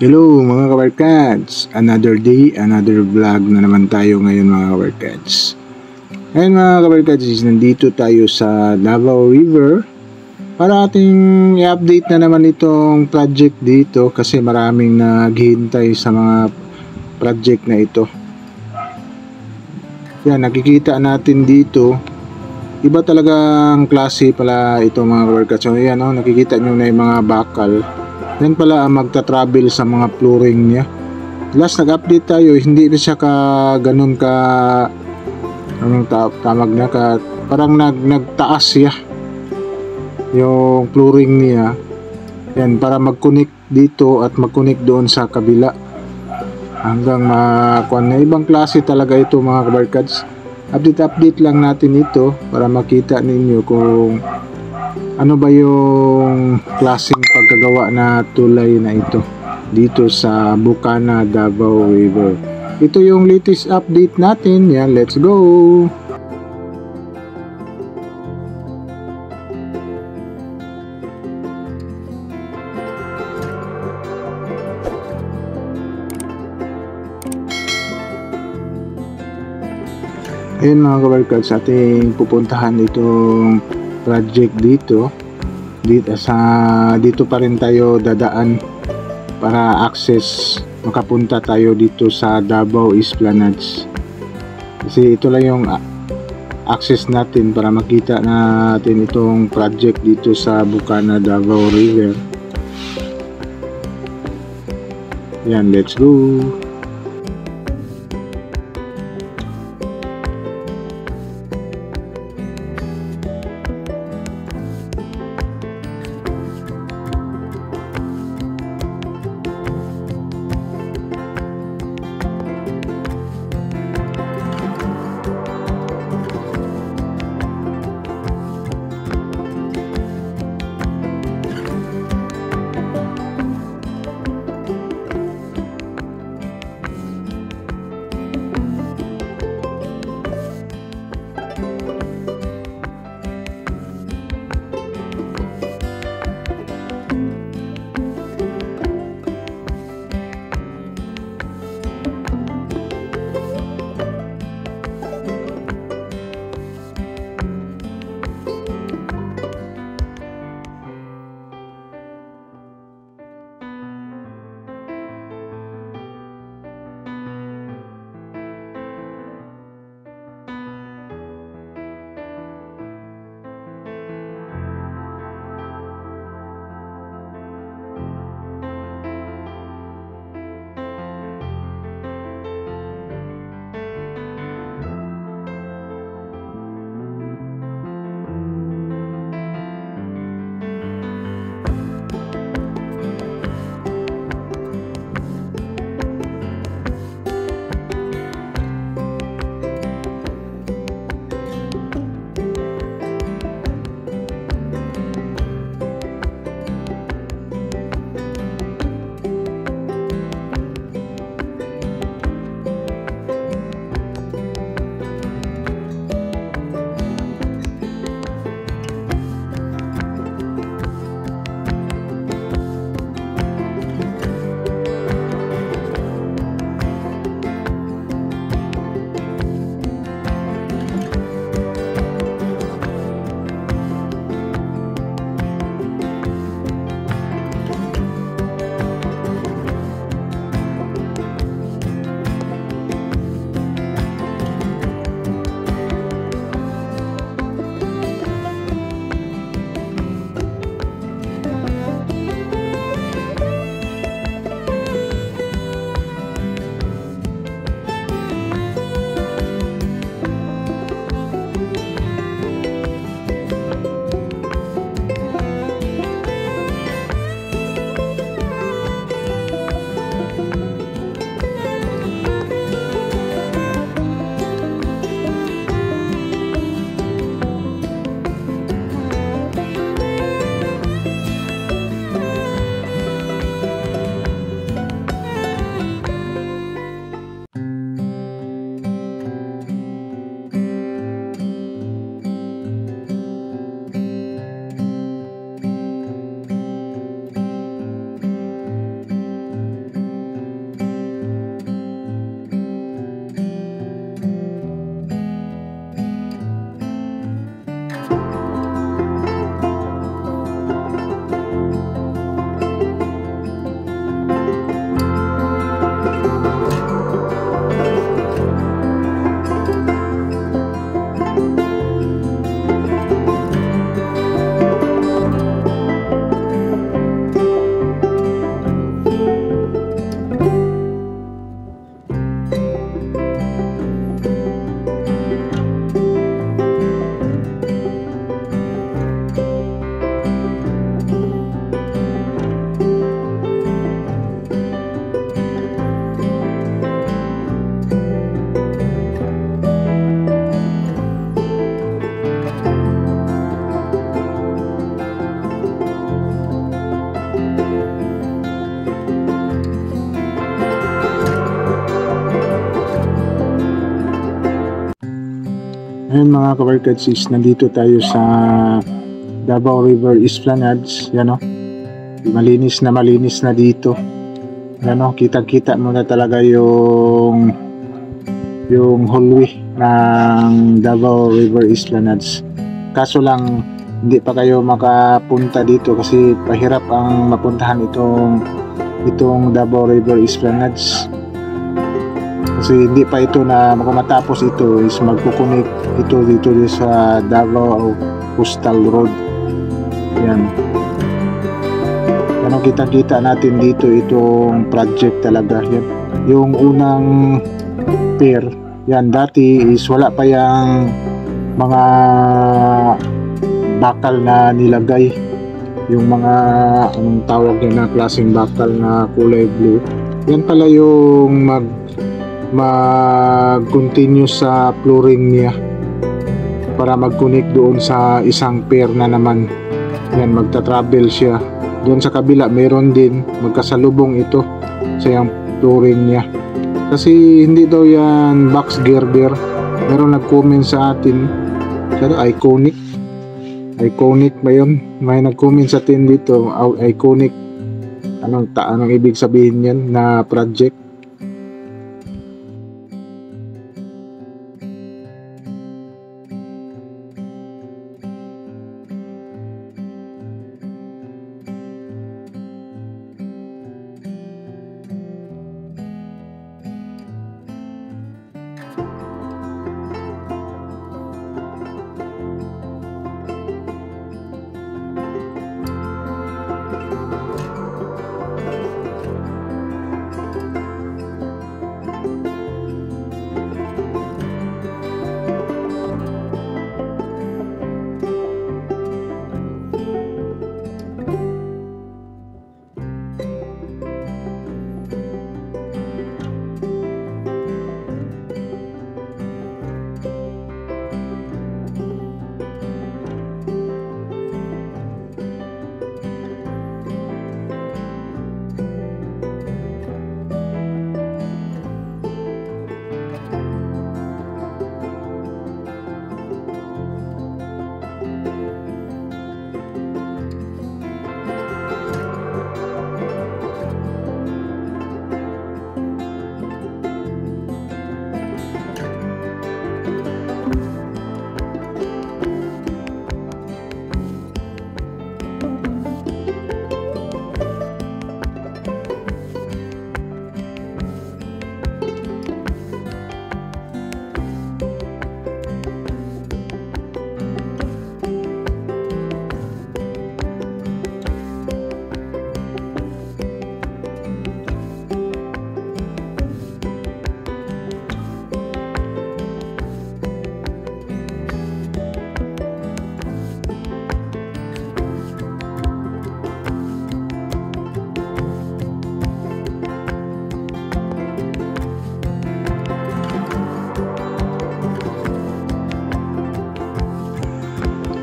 Hello mga kabarkads! Another day, another vlog na naman tayo ngayon mga kabarkads. Ngayon mga kabarkads, nandito tayo sa Davao River para ating i-update na naman itong project dito kasi maraming naghihintay sa mga project na ito. Yan, nakikita natin dito. Iba talagang klase pala ito mga kabarkads. So yan, nakikita nyo na yung mga bakal. Yan pala ang magta-travel sa mga flooring niya. Last nag-update tayo, hindi na siya ganun ka anong tawag na parang nagtaas siya yung flooring niya. Yan para mag-connect dito at mag-connect doon sa kabila. Hanggang makuha na ibang klase talaga ito mga kabarkads. Update lang natin ito para makita ninyo kung ano ba yung klaseng pagkagawa na tulay na ito dito sa Bukana, Davao River. Ito yung latest update natin. Yan, let's go! Ayun mga kabarkads, ating pupuntahan itong project dito pa rin tayo dadaan para access makapunta tayo dito sa Davao Esplanades kasi ito lang yung access natin para makita natin itong project dito sa Bukana, Davao River. Yan, let's go. Ayun mga kabarkadsis, nandito tayo sa Davao River Esplanades. Yan o, malinis na dito. Yan o, kitang-kita mo na talaga yung hallway ng Davao River Esplanades. Kaso lang, hindi pa kayo makapunta dito kasi pahirap ang mapuntahan itong Davao River Esplanades. Kasi hindi pa ito na matapos ito is magkukunik ito dito sa Davao Coastal Road. Yan. Ano kita natin dito itong project talaga. Yan. Yung unang pier, yan dati is wala pa yung mga bakal na nilagay. Yung mga anong tawag yan na klaseng bakal na kulay blue. Yan pala yung mag-continue sa flooring niya para mag-connect doon sa isang pair na naman. Yan, magta-travel siya. Doon sa kabila meron din, magkasalubong ito sa yung flooring niya. Kasi hindi daw yan box girder. Meron nag-comment sa atin, iconic ba yun? May nag-comment sa atin dito, iconic. Anong ibig sabihin yan na project?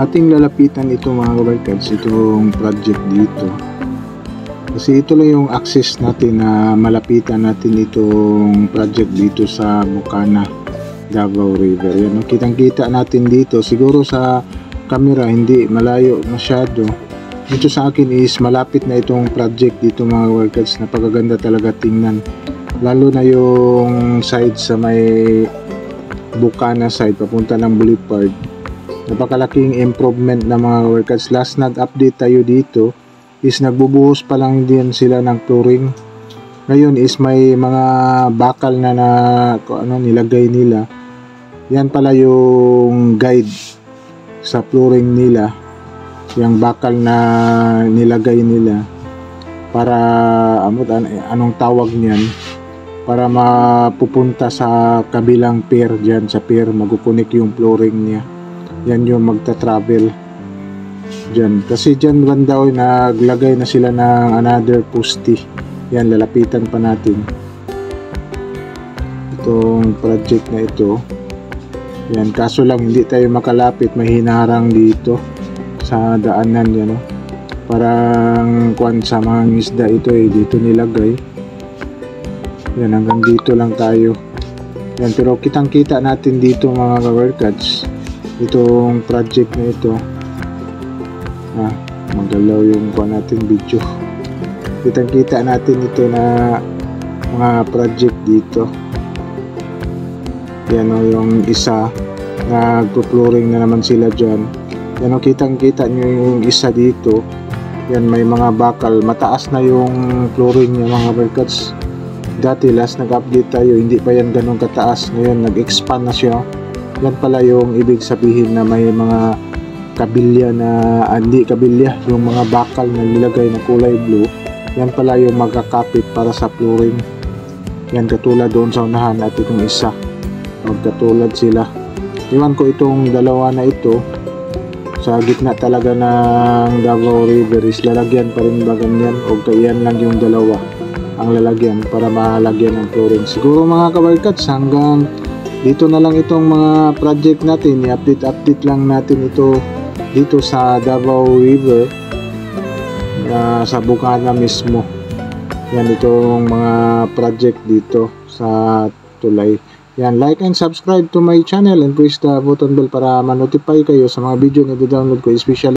Ating lalapitan ito mga kabarkads, itong project dito kasi ito lang yung access natin na malapitan natin itong project dito sa Bukana, Davao River. Yan, kitang kita natin dito, siguro sa camera hindi malayo masyado. Ito sa akin is malapit na itong project dito mga kabarkads, napakaganda talaga tingnan, lalo na yung side sa may Bukana side papunta ng Boulevard. Napakalaking improvement na mga workers. Last nag-update tayo dito is nagbubuhos pa lang din sila ng flooring. Ngayon is may mga bakal na nilagay nila. Yan pala yung guide sa flooring nila. Yung bakal na nilagay nila para anong tawag niyan, para mapupunta sa kabilang pier, dyan sa pier magukunik yung flooring niya. Yan yung magta-travel dyan. Kasi dyan banda naglagay na sila ng another poste. Yan, lalapitan pa natin itong project na ito. Yan, kaso lang hindi tayo makalapit, may hinarang dito sa daanan yan. Parang sa mga isda ito dito nilagay. Yan, hanggang dito lang tayo. Yan, pero kitang kita natin dito mga ka-workats, itong project na ito. Magalaw yung kuha natin video. Kitang kita natin ito na mga project dito. Yan o, yung isa nagpo-flooring na naman sila dyan. Yan o, kitang kita nyo yung isa dito. Yan, may mga bakal, mataas na yung flooring niya mga workers. Dati last nag-update tayo, hindi pa yan ganun kataas. Ngayon nag-expand na siya. Yan pala yung ibig sabihin na may mga kabilya na, hindi kabilya, yung mga bakal na nilagay na kulay blue. Yan pala yung magkakapit para sa flooring. Yan, katulad doon sa unahan at itong isa, magkatulad sila. Iwan ko itong dalawa na ito sa gitna talaga ng Davao River is lalagyan pa rin ba ganyan, o kayan lang yung dalawa ang lalagyan para malagyan ng flooring. Siguro mga ka-workats, hanggang dito na lang itong mga project natin. I-update lang natin ito dito sa Davao River, sa Bukana mismo. Yan, itong mga project dito sa tulay. Yan, like and subscribe to my channel and press the button bell para ma-notify kayo sa mga video na i-download ko, especially